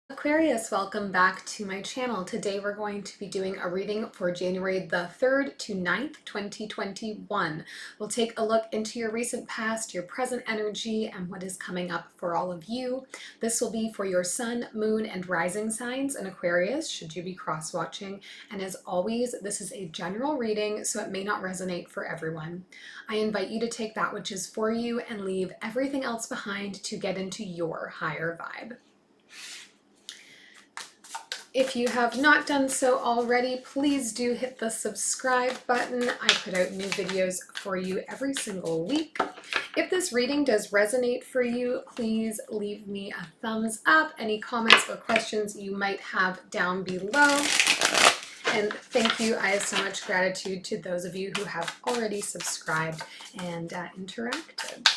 Aquarius, welcome back to my channel. Today we're going to be doing a reading for January the 3rd to 9th, 2021. We'll take a look into your recent past, your present energy, and what is coming up for all of you. This will be for your sun, moon, and rising signs in Aquarius, should you be cross-watching. And as always, this is a general reading, so it may not resonate for everyone. I invite you to take that which is for you and leave everything else behind to get into your higher vibe. If you have not done so already, please do hit the subscribe button. I put out new videos for you every single week. If this reading does resonate for you, please leave me a thumbs up. Any comments or questions you might have down below. And thank you. I have so much gratitude to those of you who have already subscribed and interacted.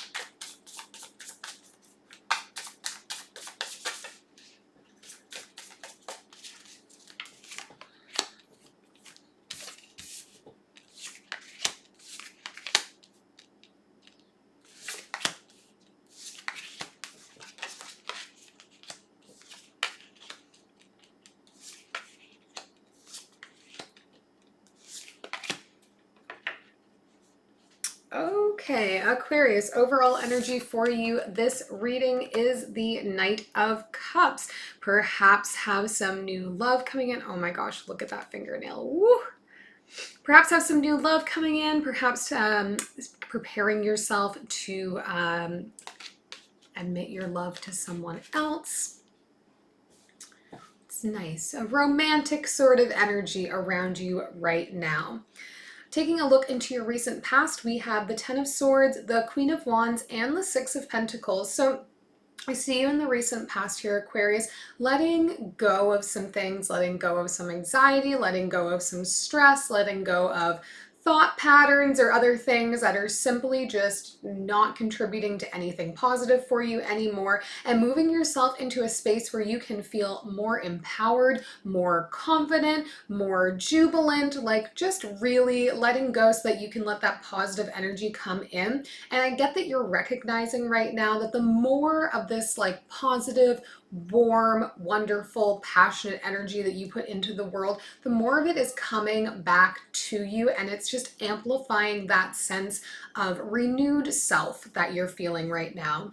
Okay, Aquarius, overall energy for you this reading is the Knight of Cups. Perhaps have some new love coming in. Oh my gosh, look at that fingernail. Woo! Perhaps have some new love coming in. Perhaps preparing yourself to admit your love to someone else. It's nice. A romantic sort of energy around you right now. Taking a look into your recent past, we have the Ten of Swords, the Queen of Wands, and the Six of Pentacles. So I see you in the recent past here, Aquarius, letting go of some things, letting go of some anxiety, letting go of some stress, letting go of thought patterns or other things that are simply just not contributing to anything positive for you anymore, and moving yourself into a space where you can feel more empowered, more confident, more jubilant, like just really letting go so that you can let that positive energy come in. And I get that you're recognizing right now that the more of this like positive, warm, wonderful, passionate energy that you put into the world, the more of it is coming back to you, and it's just amplifying that sense of renewed self that you're feeling right now.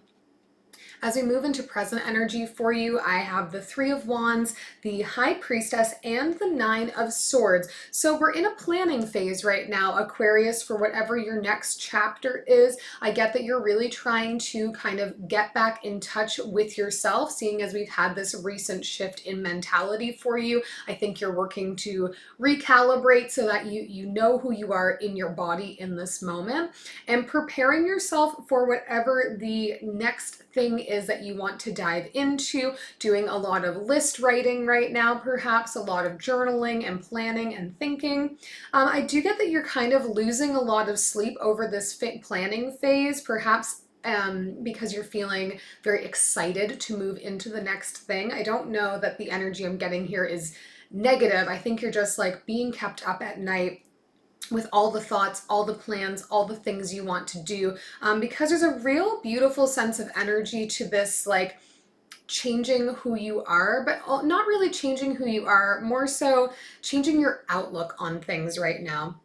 As we move into present energy for you, I have the Three of Wands, the High Priestess, and the Nine of Swords. So we're in a planning phase right now, Aquarius, for whatever your next chapter is. I get that you're really trying to kind of get back in touch with yourself, seeing as we've had this recent shift in mentality for you. I think you're working to recalibrate so that you know who you are in your body in this moment, and preparing yourself for whatever the next thing is that you want to dive into, doing a lot of list writing right now, perhaps a lot of journaling and planning and thinking. I do get that you're kind of losing a lot of sleep over this planning phase, perhaps because you're feeling very excited to move into the next thing. I don't know that the energy I'm getting here is negative. I think you're just like being kept up at night with all the thoughts, all the plans, all the things you want to do, because there's a real beautiful sense of energy to this, like changing who you are, but not really changing who you are, more so changing your outlook on things right now.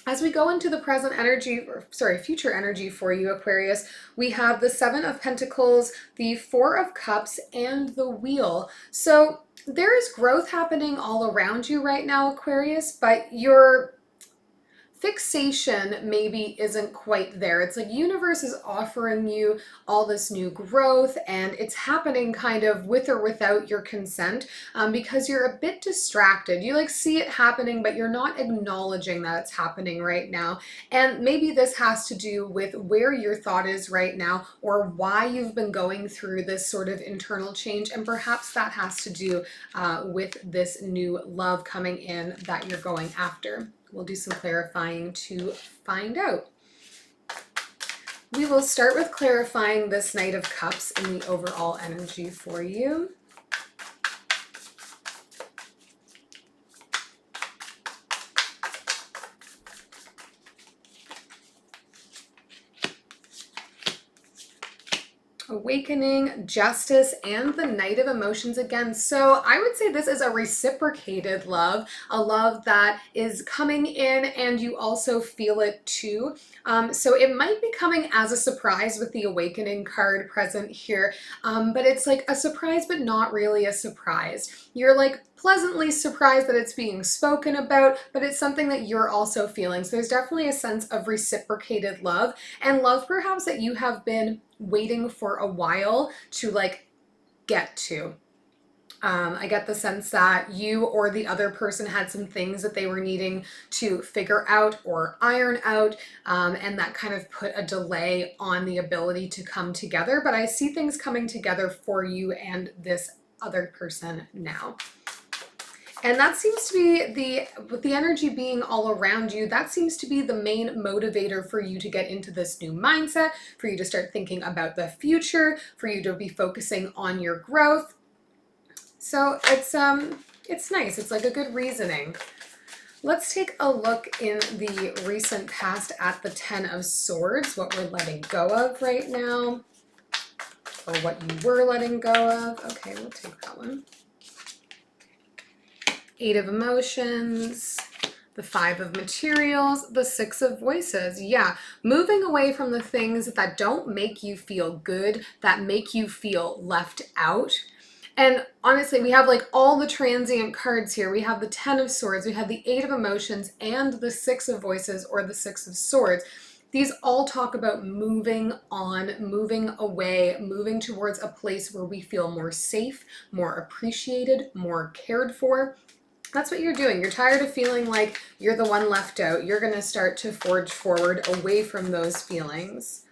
As we go into the present energy, or sorry, future energy for you, Aquarius, we have the Seven of Pentacles, the Four of Cups, and the Wheel. So there is growth happening all around you right now, Aquarius, but your fixation maybe isn't quite there. It's like universe is offering you all this new growth, and it's happening kind of with or without your consent, because you're a bit distracted. You like see it happening, but you're not acknowledging that it's happening right now. And maybe this has to do with where your thought is right now, or why you've been going through this sort of internal change. And perhaps that has to do with this new love coming in that you're going after. We'll do some clarifying to find out. We will start with clarifying this Knight of Cups in the overall energy for you. Awakening, justice, and the Knight of Emotions again. So I would say this is a reciprocated love, a love that is coming in and you also feel it too. So it might be coming as a surprise with the Awakening card present here, but it's like a surprise but not really a surprise. You're like pleasantly surprised that it's being spoken about, but it's something that you're also feeling. So there's definitely a sense of reciprocated love, and love perhaps that you have been waiting for a while to like get to. I get the sense that you or the other person had some things that they were needing to figure out or iron out, and that kind of put a delay on the ability to come together. But I see things coming together for you and this other person now. And that seems to be with the energy being all around you, that seems to be the main motivator for you to get into this new mindset, for you to start thinking about the future, for you to be focusing on your growth. So it's nice. It's like a good reasoning. Let's take a look in the recent past at the Ten of Swords, what we're letting go of right now, or what you were letting go of. Okay, we'll take that one. Eight of Emotions, the Five of Materials, the Six of Voices. Yeah, moving away from the things that don't make you feel good, that make you feel left out. And honestly, we have like all the transient cards here. We have the Ten of Swords, we have the Eight of Emotions, and the Six of Voices, or the Six of Swords. These all talk about moving on, moving away, moving towards a place where we feel more safe, more appreciated, more cared for. That's what you're doing. You're tired of feeling like you're the one left out. You're going to start to forge forward away from those feelings.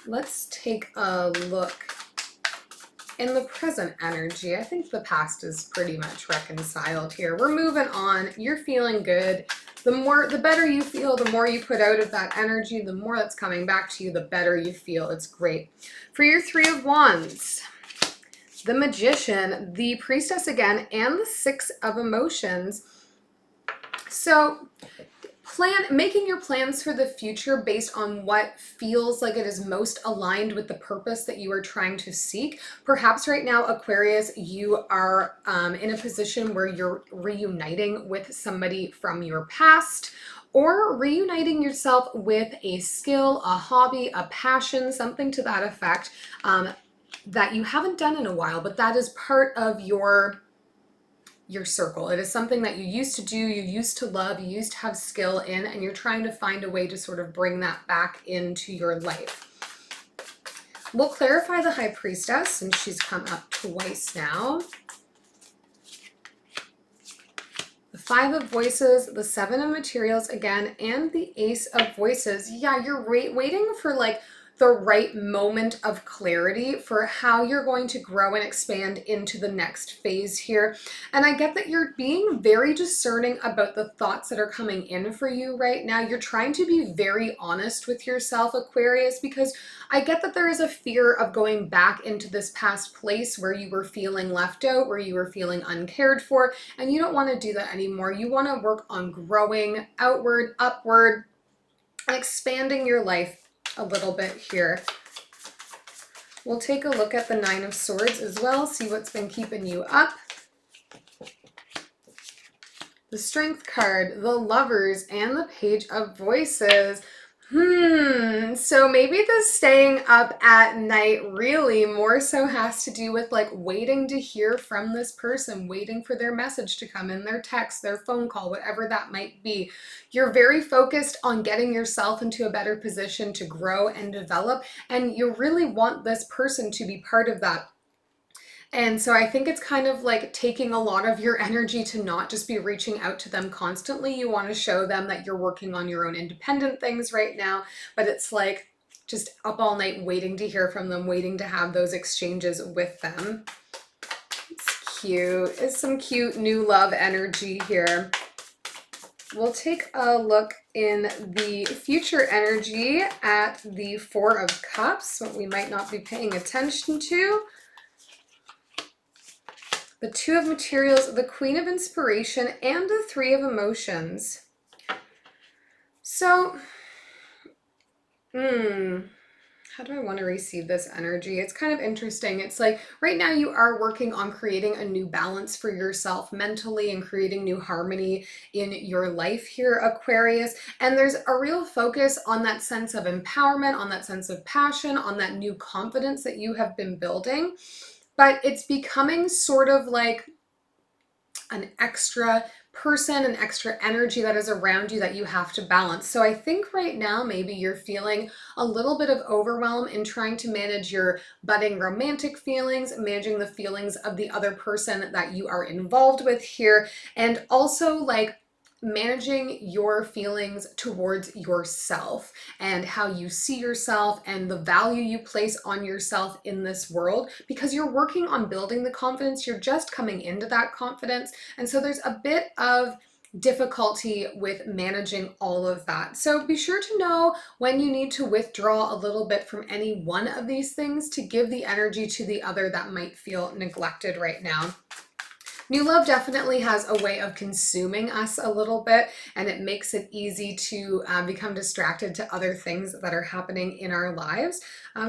Let's take a look in the present energy. I think the past is pretty much reconciled here. We're moving on. You're feeling good. The better you feel, the more you put out of that energy, the more that's coming back to you, the better you feel. It's great. For your Three of Wands, the Magician, the Priestess again, and the Six of Emotions. So making your plans for the future based on what feels like it is most aligned with the purpose that you are trying to seek. Perhaps right now, Aquarius, you are in a position where you're reuniting with somebody from your past, or reuniting yourself with a skill, a hobby, a passion, something to that effect, that you haven't done in a while, but that is part of your circle. It is something that you used to do, you used to love, you used to have skill in, and you're trying to find a way to sort of bring that back into your life. We'll clarify the High Priestess, since she's come up twice now. The Five of Voices, the Seven of Materials again, and the Ace of Voices. Yeah, you're waiting for like the right moment of clarity for how you're going to grow and expand into the next phase here. And I get that you're being very discerning about the thoughts that are coming in for you right now. You're trying to be very honest with yourself, Aquarius, because I get that there is a fear of going back into this past place where you were feeling left out, where you were feeling uncared for, and you don't want to do that anymore. You want to work on growing outward, upward, and expanding your life a little bit here. We'll take a look at the Nine of Swords as well, see what's been keeping you up. The Strength card, the Lovers, and the Page of Voices. So maybe the staying up at night really more so has to do with like waiting to hear from this person, waiting for their message to come in, their text, their phone call, whatever that might be. You're very focused on getting yourself into a better position to grow and develop, and you really want this person to be part of that. And so I think it's kind of like taking a lot of your energy to not just be reaching out to them constantly. You want to show them that you're working on your own independent things right now, but it's like just up all night waiting to hear from them, waiting to have those exchanges with them. It's cute. It's some cute new love energy here. We'll take a look in the future energy at the Four of Cups, what we might not be paying attention to. The Two of Materials, the Queen of Inspiration, and the Three of Emotions. So, How do I want to receive this energy? It's kind of interesting. It's like right now you are working on creating a new balance for yourself mentally and creating new harmony in your life here, Aquarius. And there's a real focus on that sense of empowerment, on that sense of passion, on that new confidence that you have been building. But it's becoming sort of like an extra person, an extra energy that is around you that you have to balance. So I think right now maybe you're feeling a little bit of overwhelm in trying to manage your budding romantic feelings, managing the feelings of the other person that you are involved with here, and also like managing your feelings towards yourself and how you see yourself and the value you place on yourself in this world, because you're working on building the confidence. You're just coming into that confidence. And so there's a bit of difficulty with managing all of that. So be sure to know when you need to withdraw a little bit from any one of these things to give the energy to the other that might feel neglected right now. New love definitely has a way of consuming us a little bit, and it makes it easy to become distracted to other things that are happening in our lives.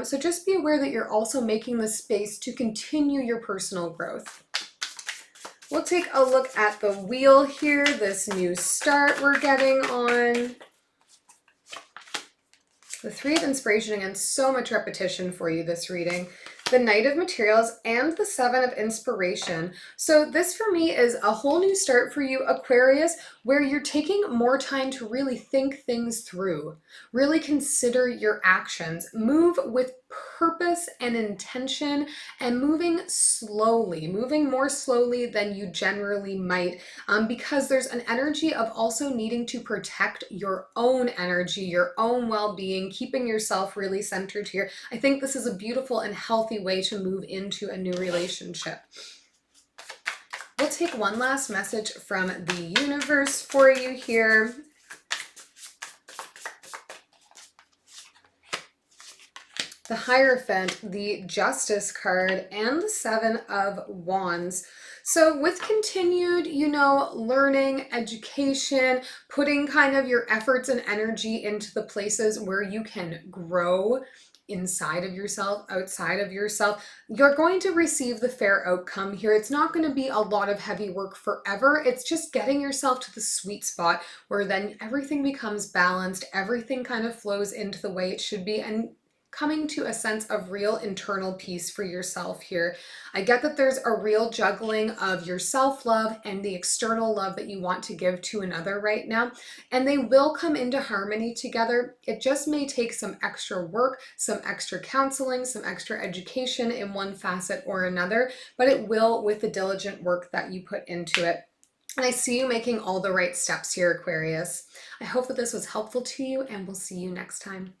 So just be aware that you're also making the space to continue your personal growth. We'll take a look at the wheel here, this new start we're getting on. The Three of Inspiration, again, so much repetition for you this reading. The Knight of Materials and the Seven of Inspiration. So this for me is a whole new start for you, Aquarius, where you're taking more time to really think things through, really consider your actions, move with purpose and intention, and moving slowly, moving more slowly than you generally might, because there's an energy of also needing to protect your own energy, your own well-being, keeping yourself really centered here. I think this is a beautiful and healthy way to move into a new relationship. We'll take one last message from the universe for you here. The Hierophant, the Justice card, and the Seven of Wands. So with continued, learning, education, putting kind of your efforts and energy into the places where you can grow inside of yourself, outside of yourself, you're going to receive the fair outcome here. It's not going to be a lot of heavy work forever. It's just getting yourself to the sweet spot where then everything becomes balanced, everything kind of flows into the way it should be, and coming to a sense of real internal peace for yourself here. I get that there's a real juggling of your self-love and the external love that you want to give to another right now, and they will come into harmony together. It just may take some extra work, some extra counseling, some extra education in one facet or another, but it will with the diligent work that you put into it. And I see you making all the right steps here, Aquarius. I hope that this was helpful to you, and we'll see you next time.